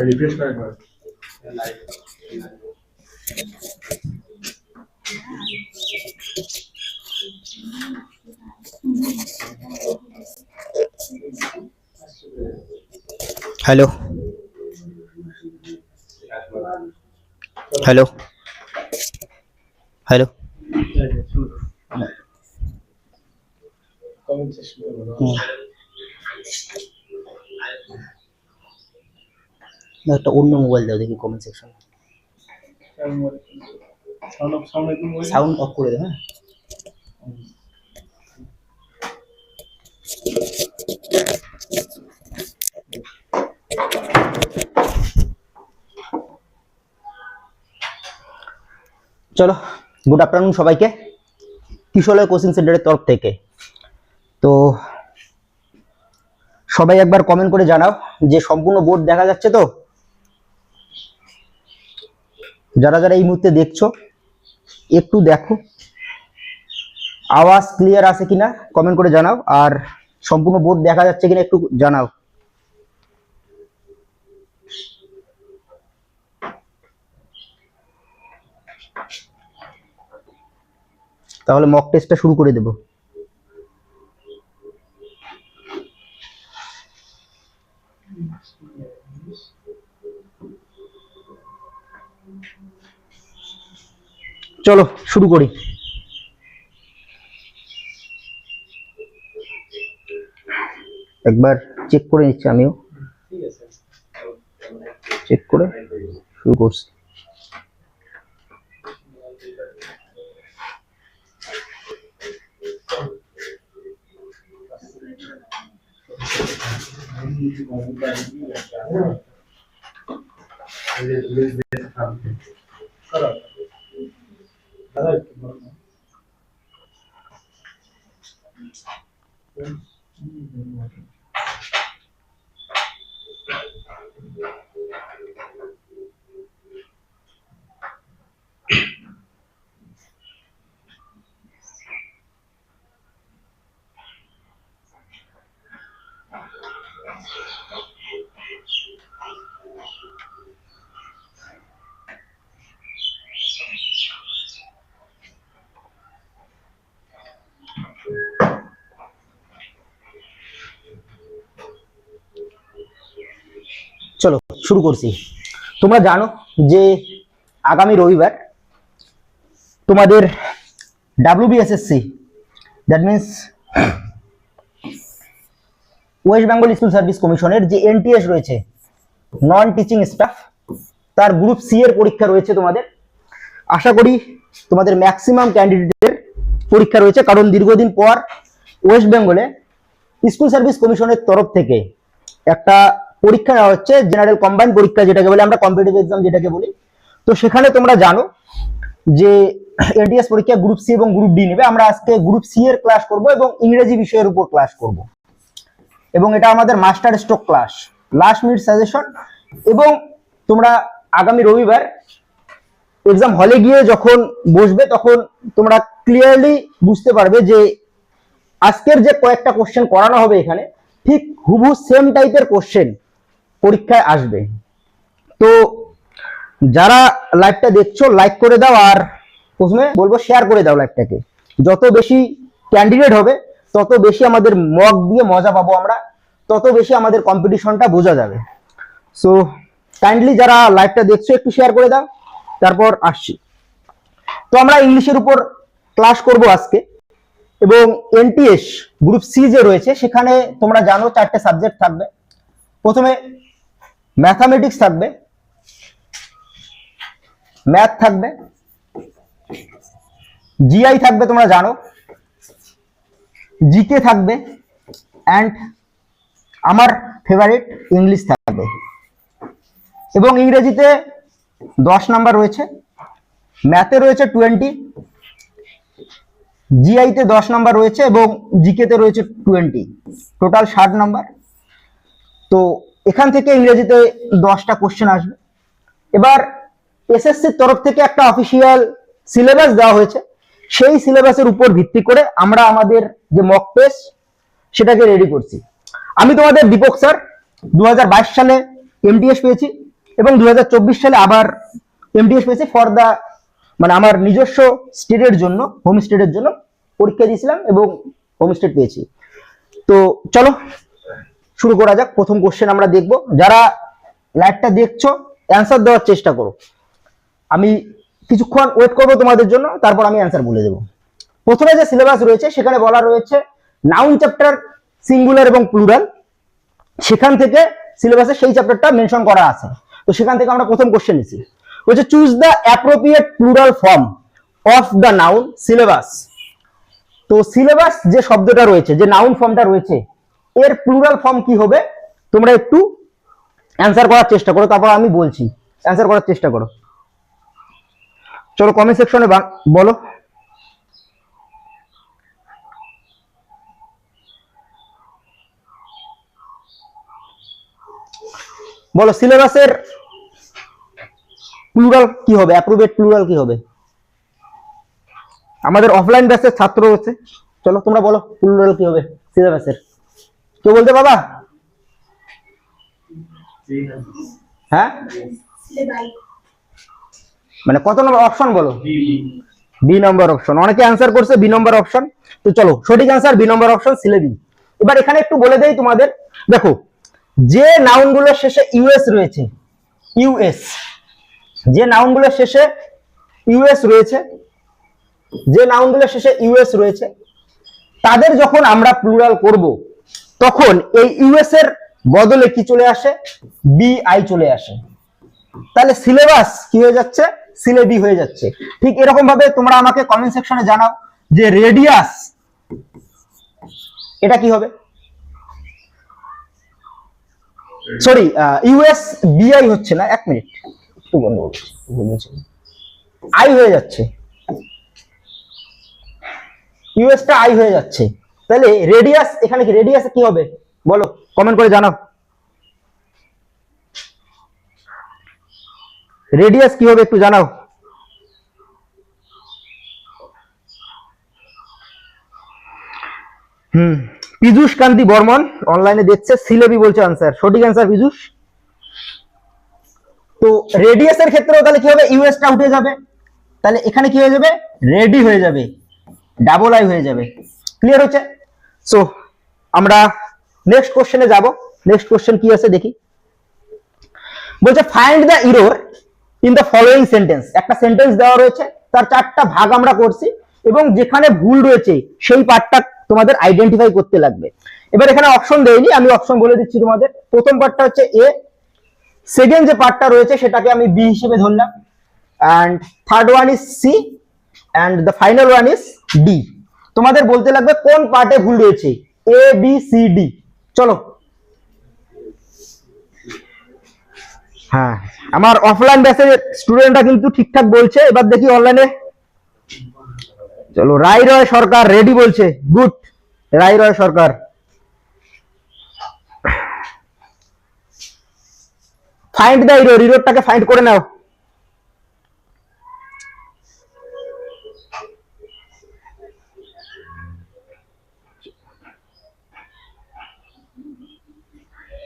Refresh করে একবার। Hello hello hello comment সেকশনে বলো। একটা অন্য মোবাইল দাও দেখি কমেন্ট সেকশন সাউন্ড অফ করে দাও। হ্যাঁ চলো, গুড আফটারনুন সবাইকে কিশোরলয় কোচিং সেন্টারের তরফ থেকে। তো সবাই একবার কমেন্ট করে জানাও যে সম্পূর্ণ বোর্ড দেখা যাচ্ছে তো? যারা যারা এই মুহূর্তে দেখছো একটু দেখো আওয়াজ ক্লিয়ার আছে কিনা কমেন্ট করে জানাও, আর সম্পূর্ণ বোর্ড দেখা যাচ্ছে কিনা একটু জানাও। তাহলে মক টেস্টটা শুরু করে দেব। চলো শুরু করি। একবার চেক করে নিচ্ছি, আমিও চেক করে শুরু করছি। চলো শুরু করছি। তোমরা জানো যে আগামী রবিবার তোমাদের WBSSC, that means West Bengal school service কমিশনের যে NTS রয়েছে, নন টিচিং স্টাফ, তার গ্রুপ সি এর পরীক্ষা রয়েছে তোমাদের। আশা করি তোমাদের ম্যাক্সিমাম ক্যান্ডিডেটের পরীক্ষা রয়েছে, কারণ দীর্ঘদিন পর ওয়েস্ট বেঙ্গলে স্কুল সার্ভিস কমিশনের তরফ থেকে একটা পরীক্ষা নেওয়া হচ্ছে, জেনারেল কম্বাইন্ড পরীক্ষা যেটাকে বলে আমরা, কম্পিটিটিভ এক্সাম যেটাকে বলি। তো সেখানে তোমরা জানো যে NTS পরীক্ষা গ্রুপ সি এবং গ্রুপ ডি নেবে। আমরা আজকে গ্রুপ সি এর ক্লাস করব এবং ইংরেজি বিষয়ের উপর ক্লাস করব, এবং এটা আমাদের master stroke class, last minute suggestion. এবং তোমরা আগামী রবিবার এক্সাম হলে গিয়ে যখন বসবে তখন তোমরা ক্লিয়ারলি বুঝতে পারবে যে আজকের যে কয়েকটা কোশ্চেন করানো হবে এখানে ঠিক হুবহু সেম টাইপের কোশ্চেন পরীক্ষায় আসবে। তো যারা লাইভটা দেখছো লাইক করে দাও, আর প্রথমে বলবো শেয়ার করে দাও লাইভটাকে। যত বেশি ক্যান্ডিডেট হবে তত বেশি আমাদের মক দিয়ে মজা পাবো আমরা, তত বেশি আমাদের কম্পিটিশনটা বোঝা যাবে। সো কাইন্ডলি যারা লাইভটা দেখছো একটু শেয়ার করে দাও, তারপর আসছি। তো আমরা ইংলিশের উপর ক্লাস করব আজকে, এবং NTS গ্রুপ সি যে রয়েছে সেখানে তোমরা জানো 4টে সাবজেক্ট থাকবে। প্রথমে ম্যাথামেটিক্স থাকবে, ম্যাথ থাকবে, GI থাকবে তোমরা জানো, GK থাকবে, অ্যান্ড আমার ফেভারিট ইংলিশ থাকবে। এবং ইংরেজিতে 10 নাম্বার রয়েছে, ম্যাথে রয়েছে 20, GI তে 10 নাম্বার রয়েছে এবং GK তে রয়েছে 20, টোটাল 60 নাম্বার। তো এখান থেকে ইংরেজিতে 10টা কোশ্চেন আসবে। এবার SSCর তরফ থেকে একটা অফিসিয়াল সিলেবাস দেওয়া হয়েছে, সেই সিলেবাসের উপর ভিত্তি করে আমরা আমাদের যে মক টেস্ট সেটাকে রেডি করছি। আমি তোমাদের দীপক স্যার 2022 সালে এমটিএস পেয়েছি এবং 2024 সালে আবার এমটিএস পেয়েছি ফর দা মানে আমার নিজস্ব স্টেটের জন্য, হোম স্টেটের জন্য পরীক্ষা দিয়েছিলাম এবং হোম স্টেট পেয়েছি। তো চলো শুরু করা যাক। প্রথম কোশ্চেন আমরা দেখব। যারা লাইভটা দেখছো অ্যান্সার দেওয়ার চেষ্টা করো, আমি কিছুক্ষণ ওয়েট করবো তোমাদের জন্য, তারপর আমি অ্যান্সার বলে দেবো। প্রথমে যে সিলেবাস রয়েছে সেখানে বলা রয়েছে নাউন চ্যাপ্টার সিঙ্গুলার এবং প্লুরাল, সেখান থেকে সিলেবাসে সেই চ্যাপ্টারটা মেনশন করা আছে। তো সেখান থেকে আমরা প্রথম কোশ্চেন নিচ্ছি, বলছে choose the appropriate plural form of the noun syllabus. তো সিলেবাস যে শব্দটা রয়েছে, যে নাউন ফর্মটা রয়েছে, এর প্লুরাল ফর্ম কি হবে তোমরা একটু অ্যান্সার করার চেষ্টা করো, তারপর আমি বলছি। অ্যান্সার করার চেষ্টা করো, চলো কমেন্ট সেকশনে বলো। বলো সিলেবাসের প্লুরাল কি হবে, অ্যাপ্রোপ্রিয়েট প্লুরাল কি হবে? আমাদের অফলাইন ব্যাচের ছাত্র রয়েছে, চলো তোমরা বলো প্লুরাল কি হবে সিলেবাসের। কেউ বলতে বাবা? হ্যাঁ, মানে কত নম্বর অপশন বলো? বি নম্বর অপশন। অনেকে অ্যান্সার করছে বি নম্বর অপশন। তো চলো সঠিক অ্যান্সার বি নম্বর অপশন, সিলেবি। এবার এখানে একটু বলে দেই তোমাদের, দেখো যে নাউনগুলোর শেষে ইউএস রয়েছে, ইউএস, যে নাউনগুলোর শেষে ইউএস রয়েছে, যে নাউনগুলোর শেষে ইউএস রয়েছে, তাদের যখন আমরা প্লুরাল করব তখন এই ইউএস এর বদলে কি চলে আসে? বিআই চলে আসে। তাহলে সিলেবাস কি হয়ে যাচ্ছে? সিলেবি হয়ে যাচ্ছে। ঠিক এরকম ভাবে তোমরা আমাকে কমেন্ট সেকশনে জানাও যে রেডিয়াস এটা কি হবে? সরি, ইউএস বিআই হচ্ছে না, এক মিনিট একটু গন্ডগোল আই হয়ে যাচ্ছে, ইউএসটা আই হয়ে যাচ্ছে। তাহলে রেডিয়াস এখানে কি, রেডিয়াস কি হবে বলো, কমেন্ট করে জানাও। রেডিয়াস কি হবে একটু জানাও। পীযূষ কান্তি বর্মন অনলাইনে দেখছে, সিলেবি বলছে আনসার। সঠিক আনসার পীযূষ। তো রেডিয়াস এর ক্ষেত্রেও তাহলে কি হবে? ইউএসটা উঠে যাবে, তাহলে এখানে কি হয়ে যাবে? রেডি হয়ে যাবে, ডাবল আই হয়ে যাবে। ক্লিয়ার হচ্ছে? সো আমরা নেক্সট কোশ্চেনে যাব। নেক্সট কোশ্চেন কি আছে দেখি। বলছে find the error in the following sentence. একটা সেন্টেন্স দেওয়া রয়েছে, তার চারটা ভাগ আমরা করছি এবং যেখানে ভুল রয়েছে সেই পার্টটা তোমাদের আইডেন্টিফাই করতে লাগবে। এবার এখানে অপশন দেয়নি, আমি অপশন বলে দিচ্ছি তোমাদের। প্রথম পার্টটা হচ্ছে এ, সেকেন্ড যে পার্টটা রয়েছে সেটাকে আমি বি হিসেবে ধরলাম, and third one is C, and the final one is D. তোমাদের বলতে লাগবে কোন পার্টে ভুল রয়েছে, এ বি সি ডি। চলো, হ্যাঁ আমার অফলাইন ব্যাচের স্টুডেন্টরা কিন্তু ঠিকঠাক বলছে, এবার দেখি অনলাইনে। চলো, রায় রয় সরকার রেডি বলছে, good. Rai Roy Sarkar, find the error, এররটাকে ফাইন্ড করে নাও।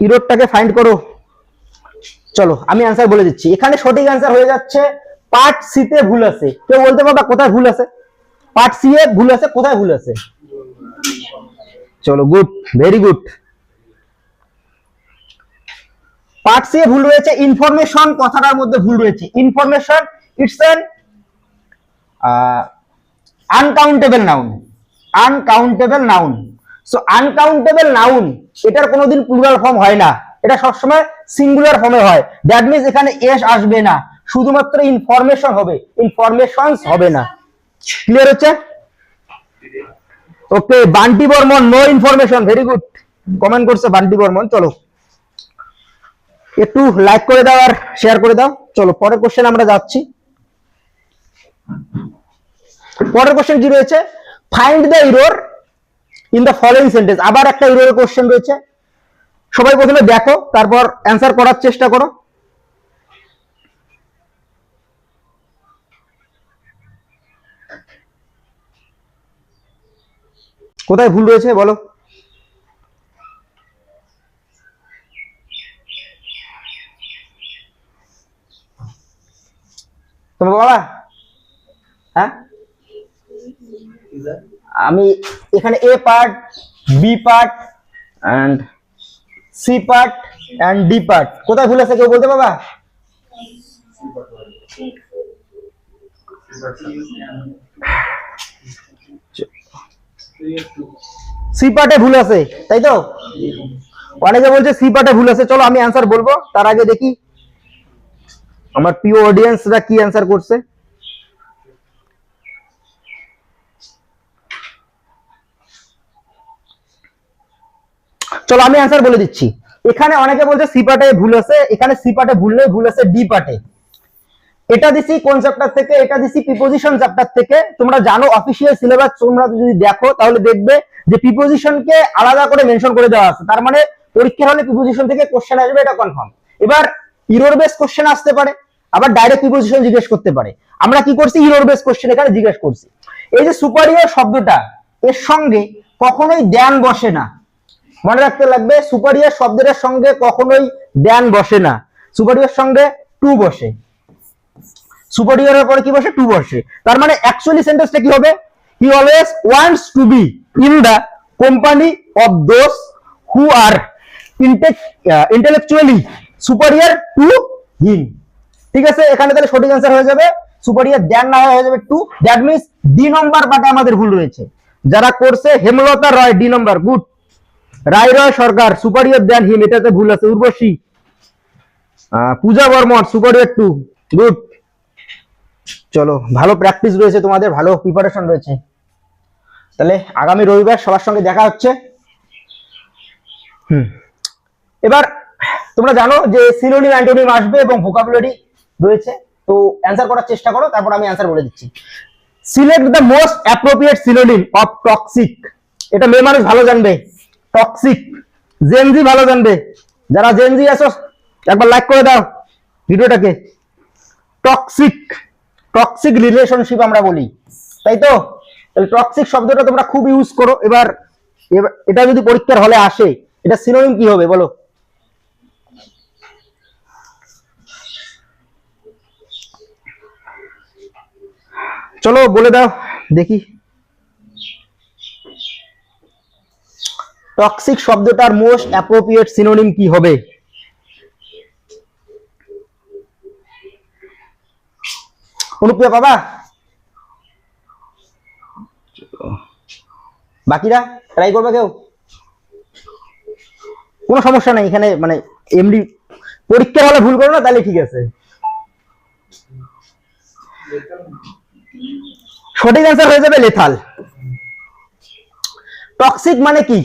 এররটাকে ফাইন্ড করো। চলো আমি অ্যান্সার বলে দিচ্ছি। এখানে সঠিক অ্যান্সার হয়ে যাচ্ছে পার্ট সি তে ভুল আছে। কেউ বলতে পারবা কোথায় ভুল আছে? পার্ট সি এ ভুল আছে, কোথায় ভুল আছে? চলো good, very good. Part C এ ভুল রয়েছে ইনফরমেশন কথাটার মধ্যে ভুল রয়েছে। Information it's an uncountable noun, uncountable noun. So uncountable noun এটার কোনোদিন প্লুরাল ফর্ম হয় না, এটা সবসময় সিঙ্গুলার ফর্মে হয়। দ্যাট মিন্স এখানে এস আসবে না, শুধুমাত্র ইনফরমেশন হবে, ইনফরমেশনস হবে না। ক্লিয়ার হচ্ছে? Okay, Bunty Barman no information, very good comment করছে বান্টি বর্মন। চলো একটু লাইক করে দাও আর শেয়ার করে দাও। চলো পরের কোশ্চেন আমরা যাচ্ছি। পরের কোশ্চেন কি রয়েছে? Find the error in the following sentence. আবার একটা এররের কোশ্চেন রয়েছে। সবাই প্রথমে দেখো, তারপর অ্যান্সার করার চেষ্টা করো। কোথায় ভুল রয়েছে বলো। তোমার বাবা? হ্যাঁ, আমি এখানে A part, B part and C part and D part, কোথায় ভুল আছে কেউ বলতে বাবা? সি পার্টে ভুল আছে, তাই তো? অনেকে বলছে সি পার্টে ভুল আছে। চলো আমি অ্যান্সার বলবো, তার আগে দেখি আমার প্রিয় অডিয়েন্সরা কি অ্যান্সার করছে। চলো আমি অ্যান্সার বলে দিচ্ছি। এখানে অনেকে বলছে সি পার্টে ভুল আছে, এখানে সি পার্টে ভুল নেই, ভুল আছে ডি পার্টে। এটা দিছি কোন চ্যাপ্টার থেকে? এটা দিছি প্রিপোজিশন চ্যাপ্টার থেকে। তোমরা জানো অফিসিয়াল সিলেবাস তোমরা যদি দেখো তাহলে দেখবে যে প্রিপোজিশনকে আলাদা করে মেনশন করে দেওয়া আছে। তার মানে পরীক্ষার হলে প্রিপোজিশন থেকে কোশ্চেন আসবে, এটা কনফার্ম। এবার ইরর বেস কোশ্চেন আসতে পারে, আবার ডাইরেক্ট প্রিপোজিশন জিজ্ঞেস করতে পারে। আমরা কি করছি, ইরর বেস কোশ্চেন এখানে জিজ্ঞেস করছি। এই যে সুপারিয়র শব্দটা, এর সঙ্গে কখনোই দ্যান বসে না, মনে রাখতে লাগবে। সুপারিয়র শব্দের সঙ্গে কখনোই দ্যান বসে না, সুপারিয়র সঙ্গে টু বসে। সুপারিয়রের পরে কি বসে? টু বসে। তার মানে অ্যাকচুয়ালি সেন্টেন্সটা কি হবে? He always wants to be in the company of those who are intellectually superior to him. ঠিক আছে, এখানে তাহলে সঠিক অ্যান্সার হয়ে যাবে সুপারিয়র দ্যান না হয়ে যাবে টু। দ্যাট মিন্স ডি নম্বর পার্টে আমাদের ভুল রয়েছে। যারা করছে হেমলতা রয় ডি নম্বর, গুড। রায় রয় সরকার সুপারিয়র দ্যান হিম, এটাতে ভুল আছে। উর্বশী, পূজা বর্মন সুপারিয়র টু, গুড। চলো, ভালো প্র্যাকটিস রয়েছে তোমাদের, ভালো প্রিপারেশন রয়েছে। তাহলে আগামী রবিবার সবার সঙ্গে দেখা হচ্ছে। এবার তোমরা জানো যে সিনোনিম অ্যান্টোনিম আসবে এবং ভোকাবুলারি রয়েছে, তো অ্যান্সার করার চেষ্টা করো, তারপর আমি অ্যান্সার বলে দিচ্ছি। Select the most appropriate synonym of toxic. এটা মেয়ে মানুষ ভালো জানবে। টক্সিক জেনজি ভালো জানবে। যারা জেনজি আছো একবার লাইক করে দাও ভিডিওটাকে। টক্সিক, টক্সিক রিলেশনশিপ আমরা বলি, তাই তো? তাহলে টক্সিক শব্দটা তোমরা খুব ইউজ করো। এবার এটা যদি পরীক্ষার হলে আসে, এটা সিনোনিম কি হবে বলো? চলো বলে দাও দেখি, টক্সিক শব্দটার মোস্ট অ্যাপ্রোপ্রিয়েট সিনোনিম কি হবে? অনুপ্রিয়া বাবা, বাকিরা ট্রাই করবে কেউ? কোনো সমস্যা নেই এখানে, মানে এমডি পরীক্ষার হলে ভুল করো না তাহলে ঠিক আছে। সঠিক অ্যান্সার হয়ে যাবে লেথাল। টক্সিক মানে কি?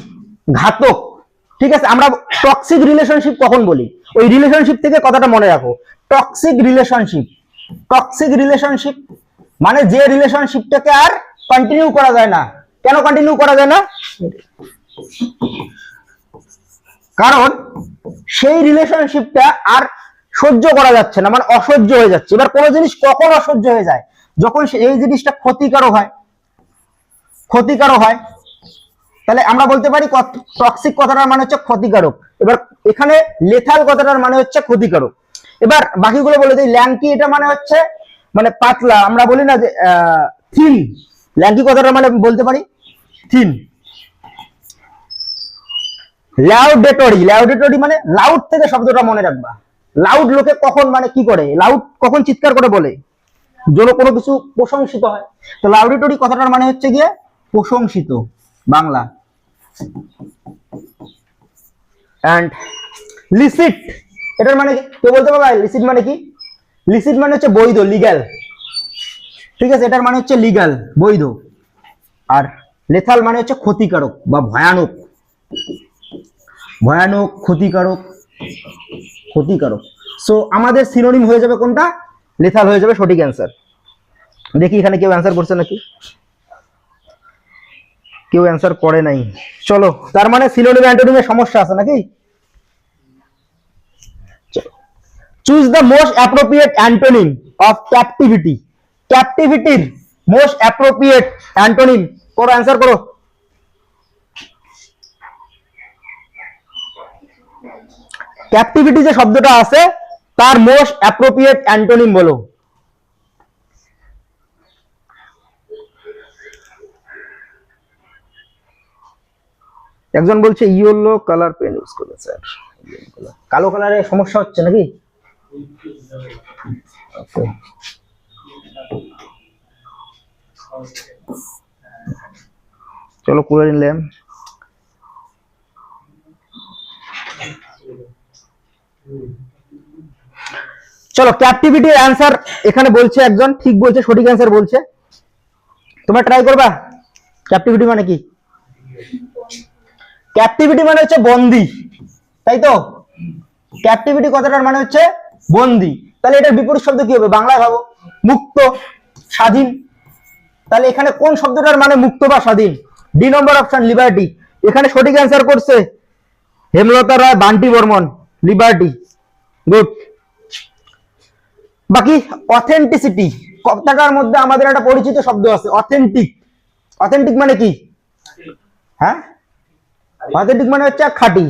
ঘাতক। ঠিক আছে, আমরা টক্সিক রিলেশনশিপ কখন বলি? ওই রিলেশনশিপ থেকে কথাটা মনে রাখো। টক্সিক রিলেশনশিপ, টক্সিক রিলেশনশিপ মানে যে রিলেশনশিপটাকে আর কন্টিনিউ করা যায় না। কেন কন্টিনিউ করা যায় না? কারণ সেই রিলেশনশিপটা আর সহ্য করা যাচ্ছে না, মানে অসহ্য হয়ে যাচ্ছে। এবার কোনো জিনিস কখন অসহ্য হয়ে যায়? যখন এই জিনিসটা ক্ষতিকারক হয়, ক্ষতিকারক হয়। তাহলে আমরা বলতে পারি টক্সিক কথাটার মানে হচ্ছে ক্ষতিকারক। এবার এখানে লেথাল কথাটার মানে হচ্ছে ক্ষতিকারক। এবার বাকিগুলো বলে দিই। ল্যাঙ্কি এটা মানে হচ্ছে মানে পাতলা, আমরা বলি না যে থিন, ল্যাঙ্কি কথাটা মানে বলতে পারি থিন। লাউডেটরি, লাউডেটরি মানে লাউড থেকে শব্দটা মনে রাখবা। লাউড লোকে কখন মানে কি করে? লাউড কখন চিৎকার করে বলে? যেন কোনো কিছু প্রশংসিত হয়। তো লাউডেটরি কথাটার মানে হচ্ছে গিয়ে প্রশংসিত, বাংলা। এন্ড লিসিট, এটার মানে কি কেউ বলতে পারবে? লিসিট মানে কি? লিসিট মানে হচ্ছে বৈধ, লিগ্যাল। ঠিক আছে, এটার মানে হচ্ছে লিগ্যাল, বৈধ। আর লেথাল মানে হচ্ছে ক্ষতিকারক বা ভয়ানক, ভয়ানক, ক্ষতিকারক, ক্ষতিকারক। সো আমাদের সিনোনিম হয়ে যাবে কোনটা? লেথাল হয়ে যাবে সঠিক অ্যান্সার। দেখি এখানে কেউ অ্যান্সার করছে নাকি? কেউ অ্যান্সার করে নাই। চলো, তার মানে সিনোনিম অ্যান্টোনিমের সমস্যা আছে নাকি? Choose the most appropriate antonym of captivity. ক্যাপটিভিটির মোস্ট অ্যাপ্রোপ্রিয়েট অ্যান্টোনিম করো, অ্যান্সার করো। ক্যাপটিভিটি যে শব্দটা আছে তার মোস্ট অ্যাপ্রোপ্রিয়েট অ্যান্টোনিম বলো। একজন বলছে ইয়েলো কালার পেন ইউজ করবে স্যার, কালো কালারে সমস্যা হচ্ছে নাকি? ওকে, চলো করে নিলাম। চলো ক্যাপটিভিটির অ্যান্সার এখানে বলছে একজন, ঠিক বলছে, সঠিক অ্যান্সার বলছে। তোমরা ট্রাই করবা। ক্যাপটিভিটি মানে কি? ক্যাপটিভিটি মানে হচ্ছে বন্দি, তাই তো? ক্যাপটিভিটি কথাটার মানে হচ্ছে বন্দি। তাহলে এটার বিপরীত শব্দ কি হবে? বাংলায় ভাবো, মুক্ত, স্বাধীন। তাহলে এখানে কোন শব্দটার মানে মুক্ত বা স্বাধীন? ডি নম্বর অপশন, লিবার্টি। এখানে সঠিক অ্যান্সার করছে হেমলতা রায়, বান্টি বর্মন, লিবার্টি। গুড। বাকি অথেন্টিসিটি কথাটার মধ্যে আমাদের একটা পরিচিত শব্দ আছে, অথেন্টিক। অথেন্টিক মানে কি? হ্যাঁ, অথেন্টিক মানে হচ্ছে খাঁটি,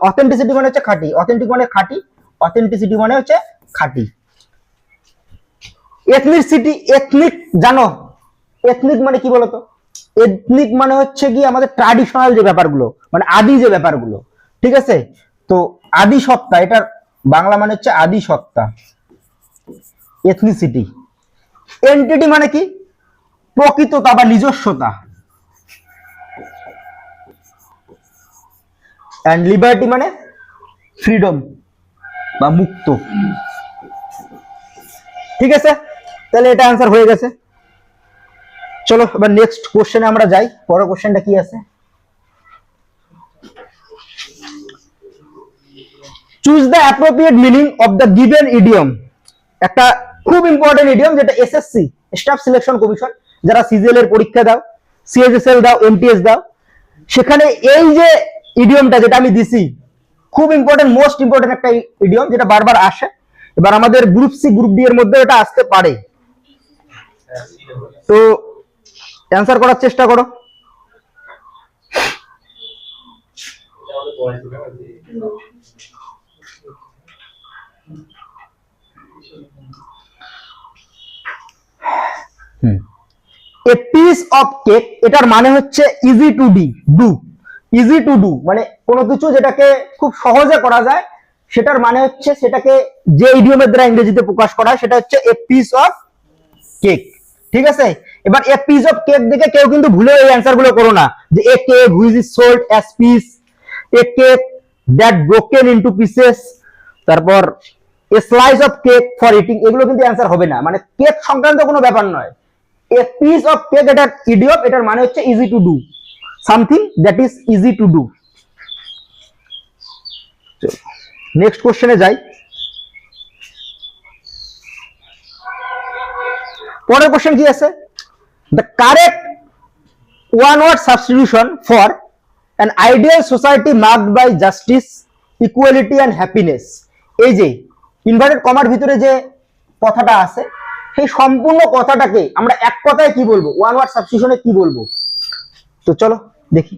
অথেন্টিসিটি মানে হচ্ছে খাঁটি, অথেন্টিক মানে খাঁটি, অথেন্টিসিটি মানে হচ্ছে খাঁটি। এথনিসিটি, এথনিক জানো? এথনিক মানে কি বলতো? এথনিক মানে হচ্ছে কি আমাদের ট্র্যাডিশনাল যে ব্যাপারগুলো, মানে আদি যে ব্যাপারগুলো, ঠিক আছে? তো আদি সত্তা, এটার বাংলা মানে হচ্ছে আদি সত্তা, এথনিসিটি। এন্টিটি মানে কি? প্রকৃততা বা নিজস্বতা। এন্ড লিবার্টি মানে ফ্রিডম বা মুক্ত। ঠিক আছে, তাহলে এটা অ্যান্সার হয়ে গেছে। চলো এবার নেক্সট কোশ্চেনে আমরা যাই। পরের কোশ্চেনটা কি আছে? Choose the appropriate meaning of the given idiom. একটা খুব ইম্পর্টেন্ট ইডিয়ম, যেটা এসএসসি স্টাফ সিলেকশন কমিশন, যারা সিজিএল এর পরীক্ষা দাও, সিএইচএসএল দাও, এমটিএস দাও, সেখানে এই যে ইডিয়মটা যেটা আমি দিছি, খুব ইম্পর্টেন্ট, মোস্ট ইম্পর্টেন্ট একটা ইডিয়ম, যেটা বারবার আসে। এবার আমাদের গ্রুপ সি, গ্রুপ ডি এর মধ্যে এটা আসতে পারে। তো অ্যান্সার করার চেষ্টা করো। এ পিস অফ কেক, এটার মানে হচ্ছে easy to do. Easy to do মানে কোনো কিছু যেটাকে খুব সহজে করা যায়, সেটার মানে হচ্ছে সেটাকে যে ইডিয়মের দ্বারা ইংরেজিতে প্রকাশ করা হয়, সেটা হচ্ছে এ পিস অফ কেক। ঠিক আছে, এবার এ পিস অফ কেক দেখে কেউ কিন্তু ভুলে এই অ্যান্সার গুলো করো না, যে a cake which is sold as piece, a cake that broken into pieces, তারপর a slice of cake for eating. এগুলো কিন্তু অ্যান্সার হবে না, মানে কেক সংক্রান্ত কোনো ব্যাপার নয়। এ পিস অফ কেক এটার ইডিয়ম, এটার মানে হচ্ছে easy to do, something that is easy to do. Next কোশ্চেনে যাই। পরের কোশ্চেন কি আছে? The correct one word substitution for an ideal society marked by justice, equality and happiness. এই যে ইনভার্টেড কমার ভিতরে যে কথাটা আছে, সেই সম্পূর্ণ কথাটাকে আমরা এক কথায় কি বলবো, ওয়ান ওয়ার্ড সাবস্টিটিউশনে কি বলবো? তো চলো দেখি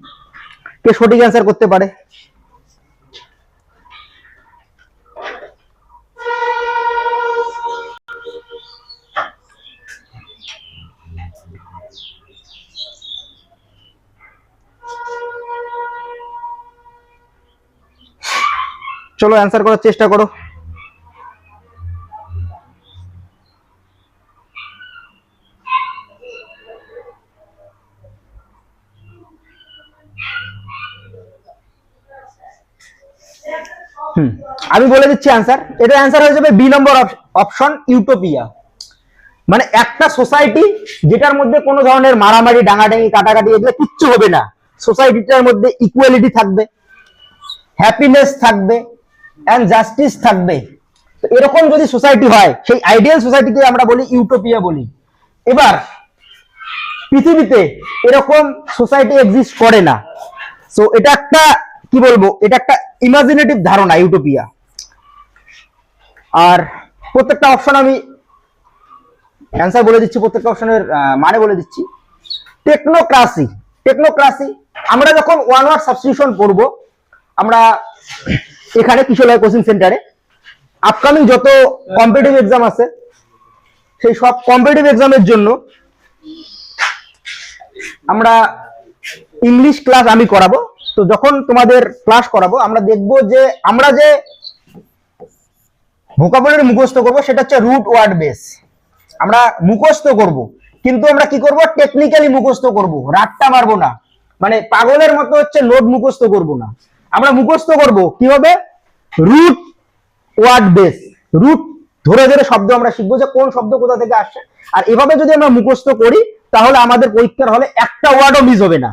কে সঠিক অ্যান্সার করতে পারে। চলো অ্যান্সার করার চেষ্টা করো। আমি বলে দিচ্ছি অ্যান্সার। এটা অ্যান্সার হয়ে যাবে বি নম্বর অপশন, ইউটোপিয়া। মানে একটা সোসাইটি যেটার মধ্যে কোনো ধরনের মারামারি, ডাঙাডাঙি, কাটাকাটি এগুলো কিচ্ছু হবে না। সোসাইটিটার মধ্যে ইকুয়ালিটি থাকবে, হ্যাপিনেস থাকবে, এন্ড জাস্টিস থাকবে। তো এরকম যদি সোসাইটি হয়, সেই আইডিয়াল সোসাইটিকে আমরা বলি ইউটোপিয়া বলি। এবার পৃথিবীতে এরকম সোসাইটি এক্সিস্ট করে না। সো এটা একটা কি বলবো, এটা একটা ইমাজিনেটিভ ধারণা, ইউটোপিয়া। আর প্রত্যেকটা অপশন আমি অ্যান্সার বলে দিচ্ছি, প্রত্যেকটা অপশনের মানে বলে দিচ্ছি। টেকনোক্রাসি, টেকনোক্রাসি আমরা যখন ওয়ান ওয়ার্ড সাবস্টিটিউশন করব, আমরা এখানে কিশোরলাল কোচিং সেন্টারে আপকামিং যত কম্পিটিটিভ এক্সাম আছে, সেই সব কম্পিটিটিভ এক্সামের জন্য আমরা ইংলিশ ক্লাস আমি করাবো। তো যখন তোমাদের ক্লাস করাবো আমরা দেখবো যে আমরা যে ভোকাবুলারি মুখস্থ করবো সেটা হচ্ছে রুট ওয়ার্ড বেস। আমরা মুখস্থ করব, কিন্তু আমরা কি করব, টেকনিক্যালি মুখস্থ করব, রাট্টা মারবো না, মানে পাগলের মতো হচ্ছে নোট মুখস্থ করব না। আমরা মুখস্থ করব কিভাবে, রুট ওয়ার্ড বেস, রুট ধরে ধরে শব্দ আমরা শিখবো যে কোন শব্দ কোথা থেকে আসছে। আর এভাবে যদি আমরা মুখস্থ করি তাহলে আমাদের পরীক্ষার হলে একটা ওয়ার্ডও মিস হবে না।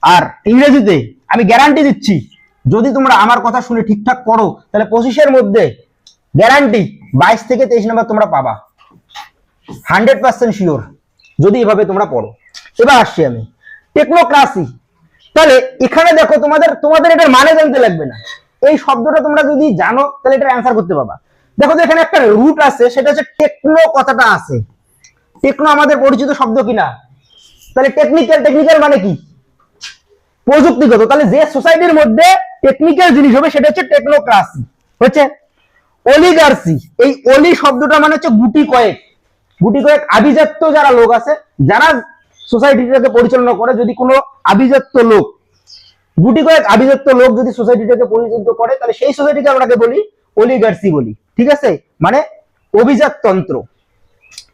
আর ইংরেজিতে আমি গ্যারান্টি দিচ্ছি, যদি তোমরা আমার কথা শুনে ঠিকঠাক করো তাহলে 25-এর মধ্যে গ্যারান্টি 22 থেকে 23 নাম্বার তোমরা পাবা, 100% শিওর, যদি এভাবে তোমরা পড়ো। এবার আসছি আমি টেকনোক্রাসি। তাহলে এখানে দেখো তোমাদের এটার মানে জানতে লাগবে না, এই শব্দটা তোমরা যদি জানো তাহলে এটার অ্যান্সার করতে পারবা। দেখো তো এখানে একটা রুট আছে, সেটা হচ্ছে টেকনো কথাটা আছে। টেকনো আমাদের পরিচিত শব্দ কিনা, তাহলে টেকনিক্যাল মানে কি, প্রযুক্তিগত। তাহলে যে সোসাইটির মধ্যে টেকনিক্যাল জিনিস হবে সেটা হচ্ছে টেকনোক্রাসি। হচ্ছে অলিগার্সি, এই অলি শব্দটা মানে হচ্ছে গুটি কয়েক আভিজাত্য যারা লোক আছে, যারা সোসাইটিটাকে পরিচালনা করে, যদি কোনো আভিজাত্য লোক, গুটি কয়েক আভিজাত্য লোক যদি সোসাইটিটাকে পরিচালিত করে তাহলে সেই সোসাইটিকে আমরাকে বলি অলিগার্সি বলি, ঠিক আছে, মানে অভিজাততন্ত্র।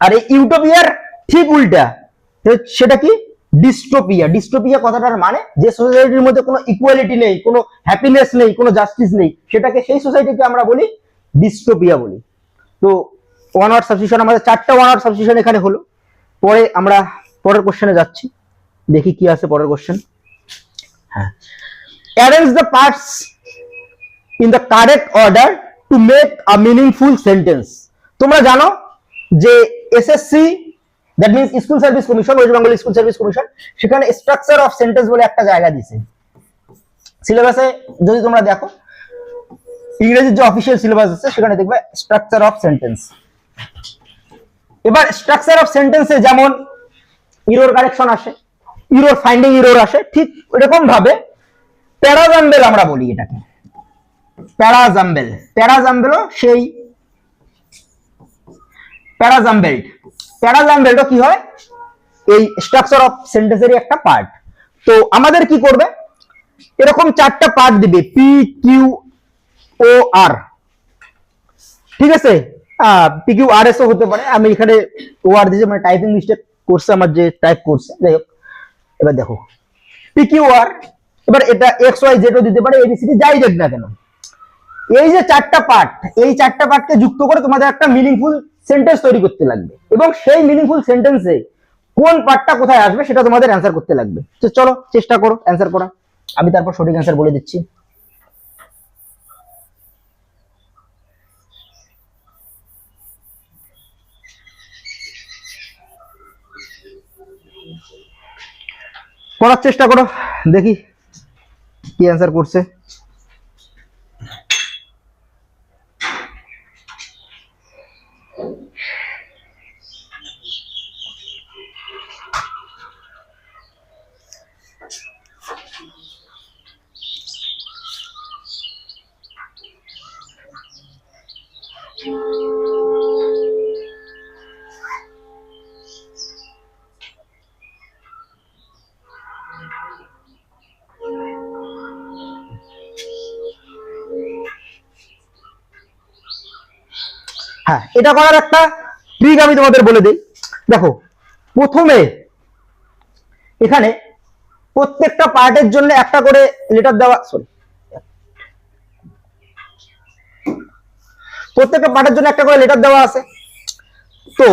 আর এই ইউটোপিয়ার ঠিক উল্টা, সেটা কি, ডিস্টোপিয়া। ডিস্টোপিয়া কথাটার মানে যে সোসাইটির মধ্যে কোনো ইকুয়ালিটি নেই, কোনো হ্যাপিনেস নেই, কোনো জাস্টিস নেই, সেটাকে, সেই সোসাইটিকে আমরা বলি ডিস্টোপিয়া বলি। তো ওয়ান ওয়ার্ড সাবস্টিটিউশন আমাদের 4টা ওয়ান ওয়ার্ড সাবস্টিটিউশন এখানে হলো। পরে আমরা পরের কোশ্চেনে যাচ্ছি, দেখি কি আছে পরের কোশ্চেন। হ্যাঁ, arrange the parts in the correct order to make a meaningful sentence। তোমরা জানো যে SSC, that means school service commission, West Bengal school service commission, সেখানে স্ট্রাকচার অফ সেন্টেন্স বলে একটা জায়গা দিয়েছে সিলেবাসে। যদি তোমরা দেখো ইংরেজির যে অফিসিয়াল সিলেবাস আছে সেখানে দেখবে স্ট্রাকচার অফ সেন্টেন্স। এবার স্ট্রাকচার অফ সেন্টেন্সে যেমন ইরর কারেকশন আসে, ইরর ফাইন্ডিং ইরর আসে, ঠিক এরকম ভাবে প্যারাজাম্বেল আমরা বলি এটাকে, প্যারাজাম্বেলও সেই প্যারাজাম্বেলটা কি হয়, এই স্ট্রাকচার অফ সেন্টেন্সেরই একটা পার্ট। তো আমাদের কি করবে, এরকম 4টা পার্ট দিবে, পি কিউ ও আর, ঠিক আছে, পি কিউ আর এস ও হতে পারে, আমি এখানে ও আর দিয়েছি, মানে টাইপিং মিস্টেক করছে আমার যে টাইপ করছে, যাই হোক। এবার দেখো পি কিউ আর, এবার এটা এক্স ওয়াই জেড ও দিতে পারে, এবিসিডি যাই দেখ না কেন। এই যে 4টা পার্ট, এই 4টা পার্টকে যুক্ত করে তোমাদের একটা মিনিংফুল সেন্টেন্স তৈরি করতে লাগবে, এবং সেই মিনিংফুল সেন্টেন্সে কোন পার্টটা কোথায় আসবে সেটা তোমাদের অ্যান্সার করতে লাগবে। তো চলো চেষ্টা করো অ্যান্সার করা, আমি তারপর সঠিক অ্যান্সার বলে দিচ্ছি। করার চেষ্টা করো, দেখি কি অ্যান্সার করছে। হ্যাঁ, এটা করার একটা ট্রিক আমি তোমাদের বলে দিই। দেখো, প্রথমে এখানে প্রত্যেকটা পার্টের জন্য একটা করে লেটার দেওয়া, প্রত্যেকটা পার্টের জন্য একটা করে লেটার দেওয়া আছে। তো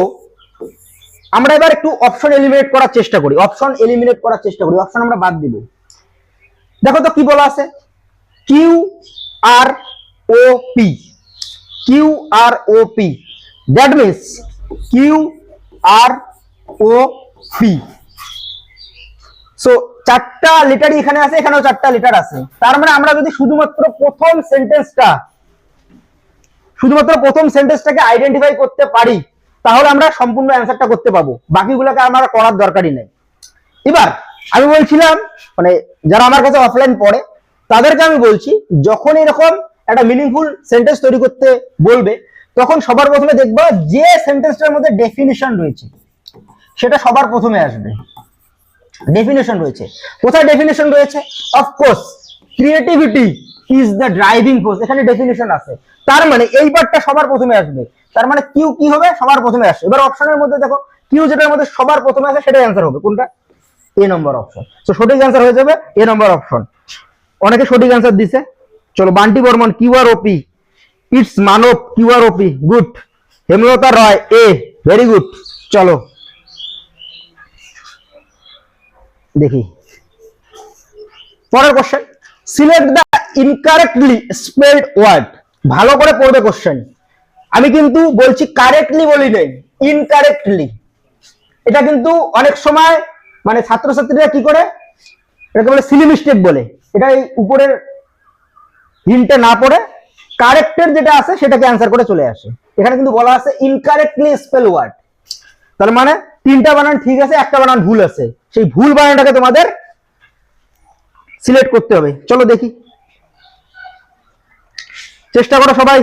আমরা এবার একটু অপশন এলিমিনেট করার চেষ্টা করি, অপশন আমরা বাদ দিব। দেখো তো কি বলা আছে, Q R O P, Q R O P, that means Q R O P. So 4টা লেটারই এখানে আছে, এখানেও 4টা লেটার আছে। তার মানে আমরা যদি শুধুমাত্র প্রথম সেন্টেন্সটাকে আইডেন্টিফাই করতে পারি তাহলে আমরা সম্পূর্ণ অ্যান্সারটা করতে পাবো, বাকিগুলোকে আমরা করার দরকারই নেই। এবার আমি বলছিলাম, মানে যারা আমার কাছে অফলাইন পড়ে তাদেরকে আমি বলছি, যখন এরকম একটা মিনিংফুল সেন্টেন্স তৈরি করতে বলবে তখন সবার প্রথমে দেখবা যে সেন্টেন্সটার মধ্যে ডেফিনিশন রয়েছে সেটা সবার প্রথমে আসবে। ডেফিনিশন রয়েছে, কোথায় ডেফিনিশন রয়েছে, of course creativity is the driving force, এখানে ডেফিনিশন আছে। তার মানে এই পার্টটা সবার প্রথমে আসবে, তার মানে কিউ কি হবে, সবার প্রথমে আসবে। এবার অপশনের মধ্যে দেখো কিউ যেটার মধ্যে সবার প্রথমে আসে সেটাই অ্যান্সার হবে, কোনটা? এ নম্বর অপশন। তো সঠিক অ্যান্সার হয়ে যাবে এ নম্বর অপশন। অনেকে সঠিক অ্যান্সার দিছে। চলো, Bunty Barman Q R O P, it's Manab Q R O P, good. Hemlata Roy A, very good. চলো দেখি পরের question. Select the incorrectly spelled word. ভালো করে পড়বে কোশ্চেন, আমি কিন্তু বলছি কারেক্টলি বলি নাই, ইনকারেক্টলি। এটা কিন্তু অনেক সময় মানে ছাত্রছাত্রীরা কি করে, এটাকে বলে সিলি মিস্টেক বলে। এটা এই উপরের হিন্টে না পড়ে কারেক্টের যেটা আছে সেটাকে অ্যান্সার করে চলে আসে। এখানে কিন্তু বলা আছে ইনকারেক্টলি স্পেল ওয়ার্ড, তার মানে তিনটা বানান ঠিক আছে, একটা বানান ভুল আছে, সেই ভুল বানানটাকে তোমাদের সিলেক্ট করতে হবে। চলো দেখি, চেষ্টা করো সবাই।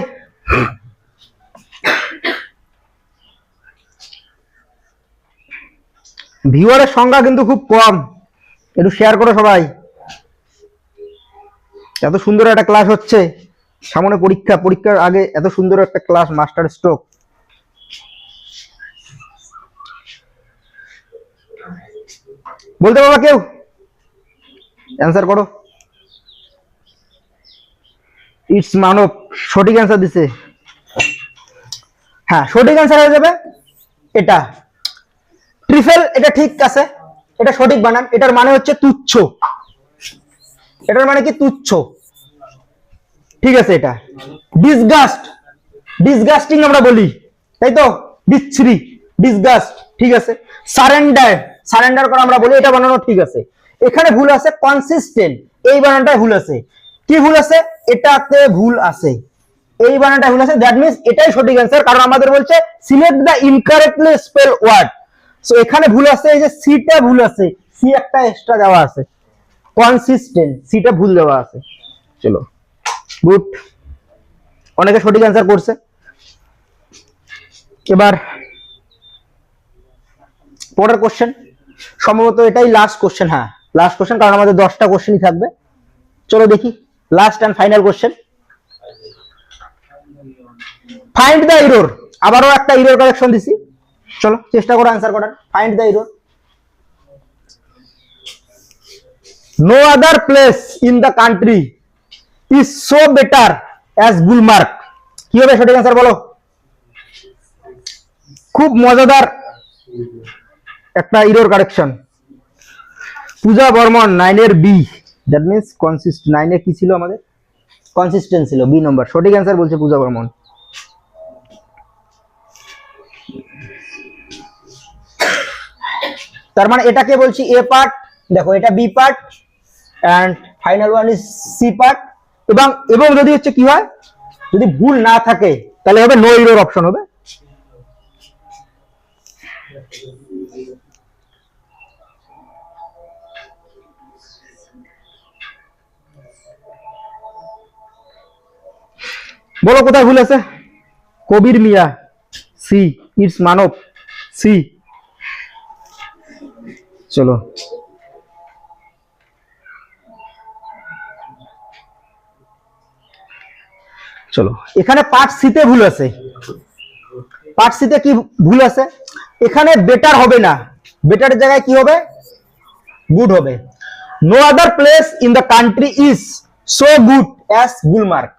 ভিউয়ারের সংখ্যা কিন্তু খুব কম, একটু শেয়ার করো সবাই। এত সুন্দর একটা ক্লাস হচ্ছে, সামনে পরীক্ষা, পরীক্ষার আগে এত সুন্দর একটা ক্লাস, মাস্টার স্ট্রোক। বলতে পারবা কেউ? অ্যান্সার করো। ইটস মানব সঠিক অ্যান্সার দিছে। হ্যাঁ, সঠিক অ্যান্সার হয়ে যাবে এটা ট্রিফেল। এটা ঠিক আছে, এটা সঠিক বানান। এটার মানে হচ্ছে তুচ্ছ, এটার মানে কি তুচ্ছ, ঠিক আছে। এটা ডিসগাস্ট, ডিসগাস্টিং আমরা বলি, তাই তো? বিচ্ছিরি, ডিসগাস্ট, ঠিক আছে। সারেন্ডার, সারেন্ডার করা আমরা বলি, এটা বানানো ঠিক আছে। এখানে ভুল আছে কনসিস্টেন্ট, এই বানানটায় ভুল আছে। কি ভুল আছে? এটাতে ভুল আছে, এই বানানটা ভুল আছে। দ্যাট মিন্স এটাই সঠিক অ্যান্সার, কারণ আমাদের বলছে select the incorrectly spell word. So এখানে ভুল আছে, এই যে সিটা ভুল আছে, সি একটা এক্সট্রা দেওয়া আছে, কনসিস্টেন্ট, সিটা ভুল দেওয়া আছে। চলো গুড, অনেকে সঠিক অ্যান্সার করছে। এবার পরের কোশ্চেন, সম্ভবত এটাই লাস্ট কোশ্চেন। হ্যাঁ, লাস্ট কোশ্চেন, কারণ আমাদের 10টা কোশ্চেনই থাকবে। চলো দেখি, last and final question. Find the error. আবারও একটা এরর কারেকশন দিছি, চলো চেষ্টা করো অ্যান্সার করার। Find the error. No other place in the country is so better as Gulmarg. কি হবে সঠিক অ্যান্সার বলো? খুব মজাদার একটা error correction. Puja Barman 9 B, that means consist. 9 কি ছিল আমাদের? কনসিস্টেন্ট ছিল, বি নম্বর। সঠিক অ্যান্সার বলছে পূজা বর্মন। তার মানে এটাকে বলছি এ পার্ট, দেখো এটা B part, and final one is C part. এবং এবং যদি হচ্ছে কি হয়, যদি ভুল না থাকে তাহলে হবে নো এরর অপশন হবে। বলো কোথায় ভুল আছে? কবির মিয়া সি, ইটস মানব সি। চলো চলো, এখানে পার্ট সিতে ভুল আছে। পার্ট সিতে কি ভুল আছে? এখানে বেটার হবে না, বেটার জায়গায় কি হবে? গুড হবে। No other place in the country is so good as Gulmarg,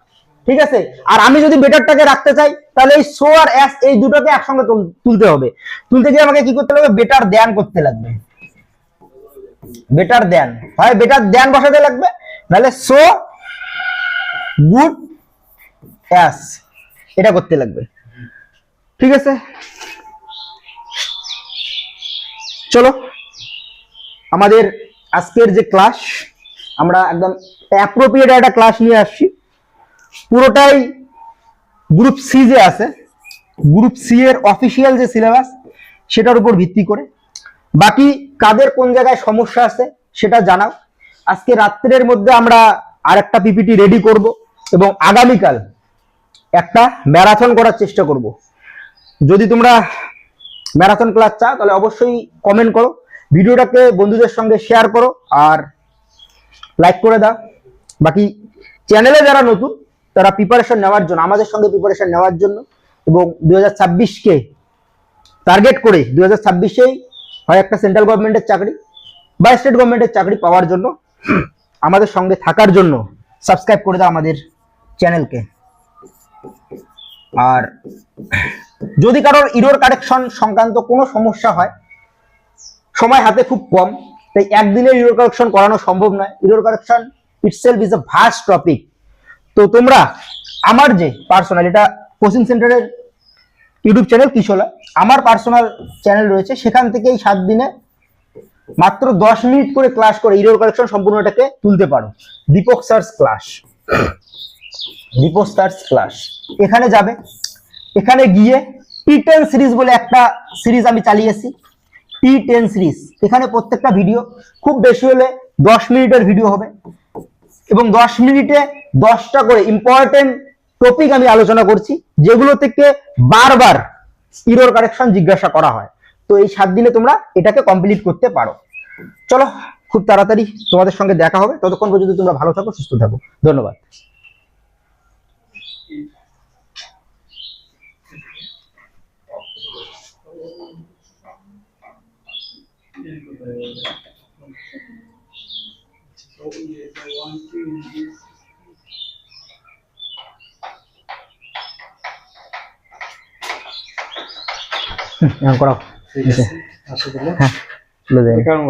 ঠিক আছে। আর আমি যদি বেটারটাকে রাখতে চাই তাহলে এই সো আর অ্যাস এই দুটোকে একসঙ্গে তুলতে হবে। তুলতে গিয়ে আমাকে কি করতে হবে? বেটার দেন করতে লাগবে। বেটার দেন, হয় বেটার দেন বসাতে লাগবে, নাহলে সো গুড অ্যাস এটা করতে লাগবে, ঠিক আছে। চলো, আমাদের আজকের যে ক্লাস, আমরা একদম অ্যাপ্রোপ্রিয়েট একটা ক্লাস নিয়ে আসছি। পুরোটাই গ্রুপ সি যে আছে, গ্রুপ সি এর অফিসিয়াল যে সিলেবাস সেটার উপর ভিত্তি করে। বাকি কাদের কোন জায়গায় সমস্যা আছে সেটা জানাও। আজকে রাত্রের মধ্যে আমরা আরেকটা পিপিটি রেডি করব এবং আগামীকাল একটা ম্যারাথন করার চেষ্টা করব। যদি তোমরা ম্যারাথন ক্লাস চাও তাহলে অবশ্যই কমেন্ট করো, ভিডিওটাকে বন্ধুদের সঙ্গে শেয়ার করো আর লাইক করে দাও। বাকি চ্যানেলে যারা নতুন তারা প্রিপারেশন নেওয়ার জন্য, আমাদের সঙ্গে প্রিপারেশন নেওয়ার জন্য, এবং 2026কে টার্গেট করে 2026এই হয় একটা সেন্ট্রাল গভর্নমেন্টের চাকরি বা স্টেট গভর্নমেন্টের চাকরি পাওয়ার জন্য আমাদের সঙ্গে থাকার জন্য সাবস্ক্রাইব করে দাও আমাদের চ্যানেলকে। আর যদি কারোর ইরর কারেকশন সংক্রান্ত কোনো সমস্যা হয়, সময় হাতে খুব কম, তাই একদিনের ইরর কারেকশন করানো সম্ভব নয়। Error correction itself is a vast topic. তো তোমরা আমার যে পার্সোনাল, এটা কোচিং সেন্টারের ইউটিউব চ্যানেল কিশোলা, আমার পার্সোনাল চ্যানেল রয়েছে, সেখান থেকে এই 7 দিনে মাত্র 10 মিনিট করে ক্লাস করে ইরর কারেকশন সম্পূর্ণটাকে তুলতে পারো। দীপক স্যারস ক্লাস, দীপক স্যারস ক্লাস, এখানে যাবে। এখানে গিয়ে T10 সিরিজ বলে একটা সিরিজ আমি চালিয়েছি, T10 সিরিজ। এখানে প্রত্যেকটা ভিডিও খুব বেশি হলে 10 মিনিটের ভিডিও হবে, এবং 10 মিনিটে 10টা করে ইম্পর্টেন্ট টপিক আমি আলোচনা করছি, যেগুলো থেকে বারবার ইরর কারেকশন জিজ্ঞাসা করা হয়। তো এই 7 দিনে তোমরা এটাকে কমপ্লিট করতে পারো। চলো, খুব তাড়াতাড়ি তোমাদের সঙ্গে দেখা হবে। ততক্ষণ পর্যন্ত তোমরা ভালো থাকো, সুস্থ থাকো। ধন্যবাদ। করাও। ঠিক আছে, আসলে হ্যাঁ, চলে যাই। কেমন